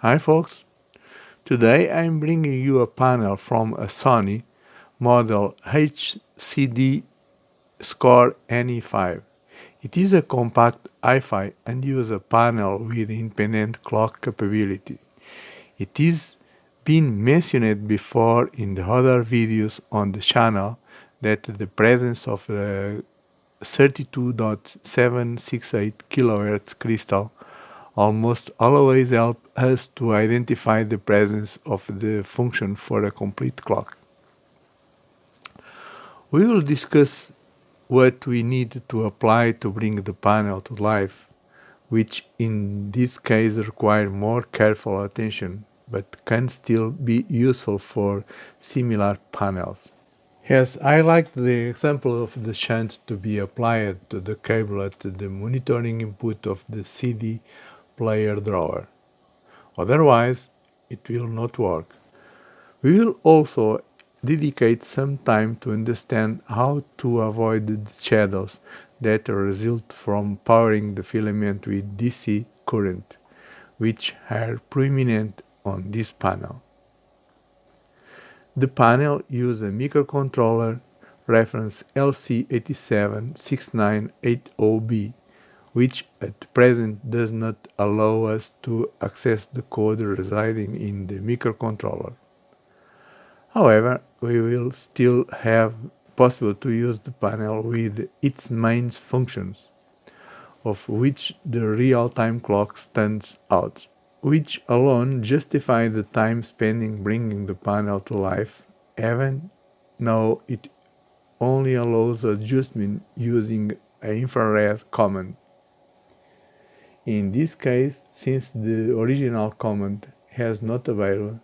Hi folks, today I'm bringing you a panel from a Sony model HCD Score NE5. It is a compact hi-fi and uses a panel with independent clock capability. It is been mentioned before in the other videos on the channel that the presence of a 32.768 kHz crystal almost always help us to identify the presence of the function for a complete clock. We will discuss what we need to apply to bring the panel to life, which in this case require more careful attention, but can still be useful for similar panels. Yes, I like the example of the shunt to be applied to the cable at the monitoring input of the CD player drawer. Otherwise, it will not work. We will also dedicate some time to understand how to avoid the shadows that result from powering the filament with DC current, which are prominent on this panel. The panel uses a microcontroller reference LC876980B, which at present does not allow us to access the code residing in the microcontroller. However, we will still have possible to use the panel with its main functions, of which the real-time clock stands out, which alone justify the time spending bringing the panel to life, even though it only allows adjustment using an infrared command. In this case, since the original command has not available,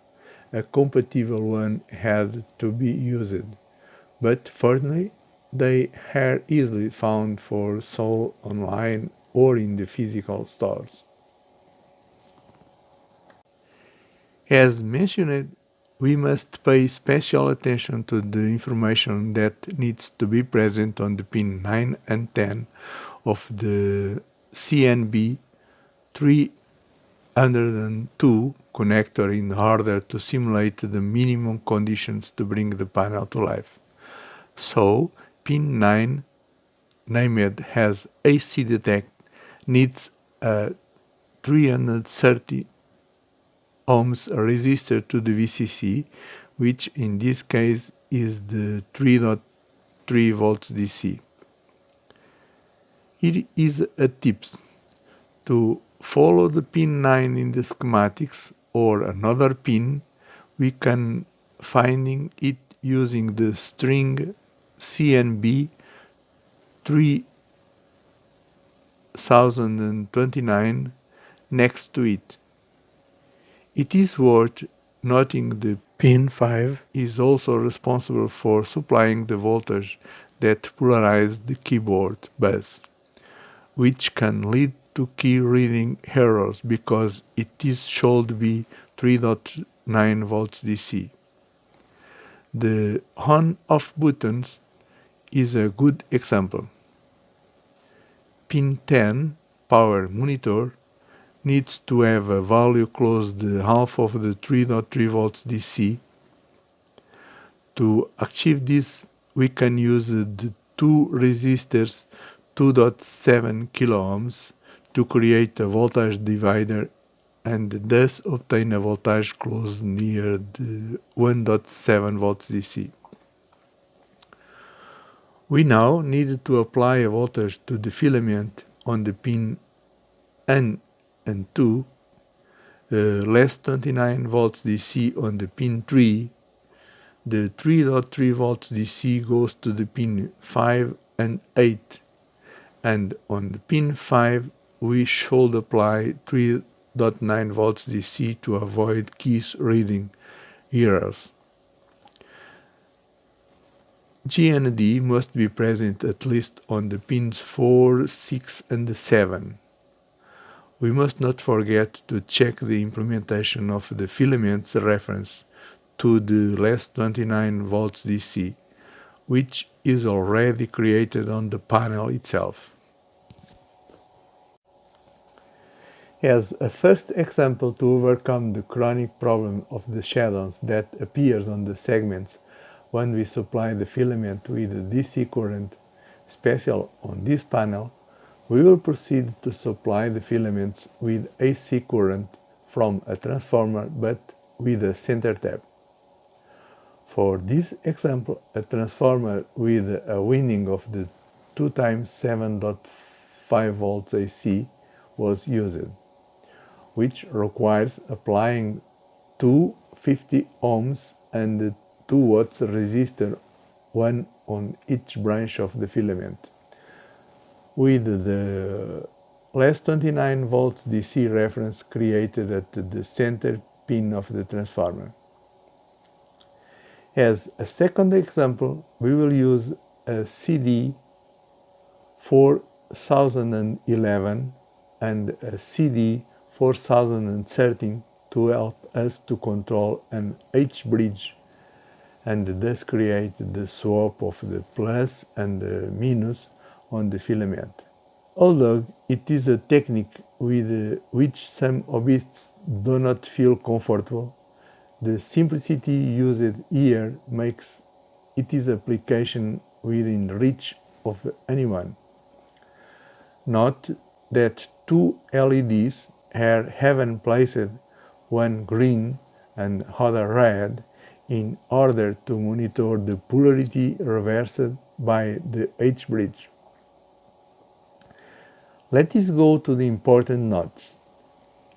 a compatible one had to be used, but fortunately they are easily found for sale online or in the physical stores. As mentioned, we must pay special attention to the information that needs to be present on the pin 9 and 10 of the CNB 302 connector in order to simulate the minimum conditions to bring the panel to life. So, pin 9, named as AC detect, needs a 330 ohms resistor to the VCC, which in this case is the 3.3 volts DC. Here is a tips to follow the pin 9 in the schematics or another pin. We can finding it using the string CNB 3029 next to it. It is worth noting the pin 5 is also responsible for supplying the voltage that polarizes the keyboard bus, which can lead to key reading errors because it is should be 3.9 volts DC. The on-off buttons is a good example. Pin 10, power monitor, needs to have a value close to half of the 3.3 volts DC. To achieve this, we can use the two resistors 2.7 kilo ohms to create a voltage divider and thus obtain a voltage close near the 1.7 volts DC. We now need to apply a voltage to the filament on the pin N and 2, less 29 volts DC on the pin 3. The 3.3 volts DC goes to the pin 5 and 8, and on the pin 5 we should apply 3.9 volts DC to avoid keys reading errors. G and D must be present at least on the pins 4, 6 and 7. We must not forget to check the implementation of the filament's reference to the less 29 volts DC, which is already created on the panel itself. As a first example to overcome the chronic problem of the shadows that appears on the segments when we supply the filament with a DC current special on this panel, we will proceed to supply the filaments with AC current from a transformer but with a center tap. For this example, a transformer with a winding of the 2 times 7.5 volts AC was used, which requires applying two 50 ohms and 2 watts resistor, one on each branch of the filament, with the less 29 volts DC reference created at the center pin of the transformer. As a second example, we will use a CD 4011 and a CD 4013 to help us to control an H-bridge and thus create the swap of the plus and the minus on the filament. Although it is a technique with which some hobbyists do not feel comfortable, the simplicity used here makes its application within reach of anyone. Note that two LEDs have been placed, one green and other red, in order to monitor the polarity reversed by the H-bridge. Let us go to the important notes.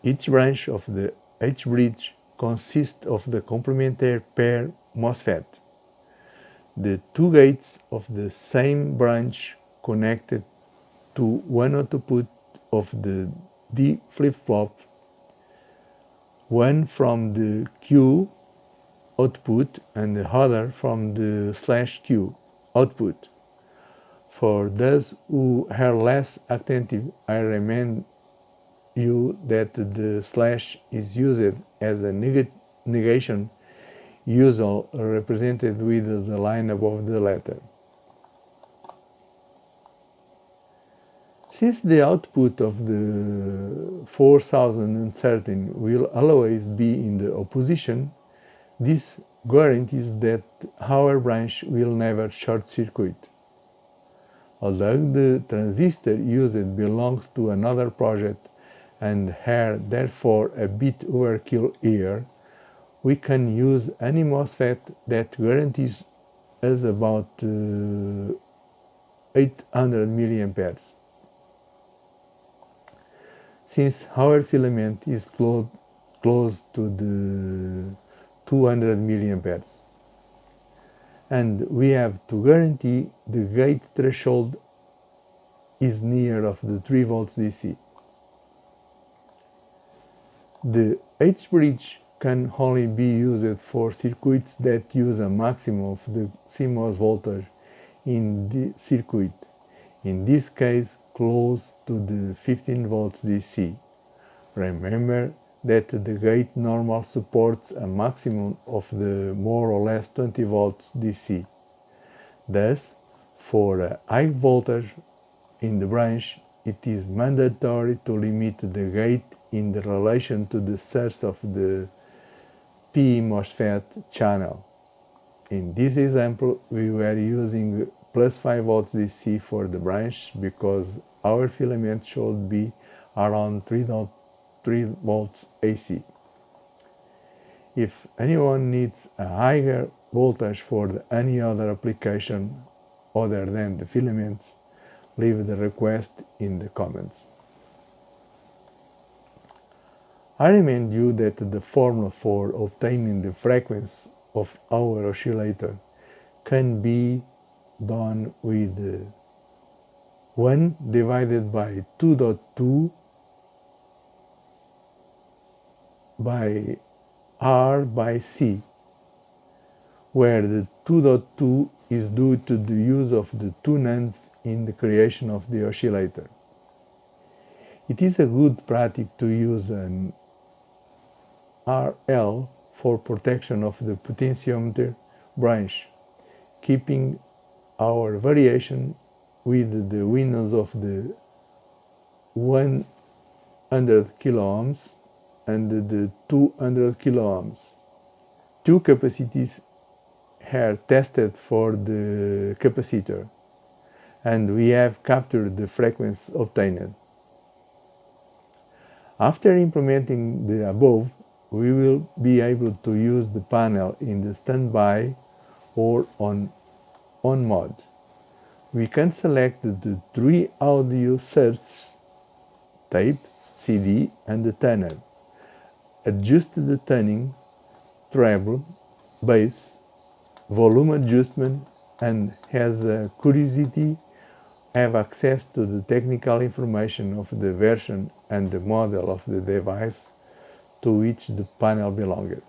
Each branch of the H-bridge consists of the complementary pair MOSFET. The two gates of the same branch connected to one output of the D flip-flop, one from the Q output and the other from the /Q output. For those who are less attentive, I remind you that the slash is used as a negation, usually represented with the line above the letter. Since the output of the 4013 will always be in the opposition, this guarantees that our branch will never short-circuit. Although the transistor used belongs to another project and are therefore a bit overkill here, we can use any MOSFET that guarantees us about 800 mA. Since our filament is close to the 200 mA, and we have to guarantee the gate threshold is near of the 3 volts DC. The H-bridge can only be used for circuits that use a maximum of the CMOS voltage in the circuit, in this case close to the 15 volts DC. Remember that the gate normal supports a maximum of the more or less 20 volts DC. Thus, for a high voltage in the branch, it is mandatory to limit the gate in relation to the source of the P MOSFET channel. In this example, we were using plus 5 volts DC for the branch because our filament should be around 3 volts AC. If anyone needs a higher voltage for any other application other than the filaments, leave the request in the comments. I remind you that the formula for obtaining the frequency of our oscillator can be done with 1 divided by 2.2 by R by C, where the 2.2 is due to the use of the two nonces in the creation of the oscillator. It is a good practice to use an RL for protection of the potentiometer branch, keeping our variation with the windows of the 1 100 kiloohms and the 200 kiloohms. Two capacities are tested for the capacitor, and we have captured the frequency obtained. After implementing the above, we will be able to use the panel in the standby or on mode. We can select the three audio sources, tape, CD, and the tuner. Adjust the tuning, treble, bass, volume adjustment, and has a curiosity, have access to the technical information of the version and the model of the device to which the panel belongs.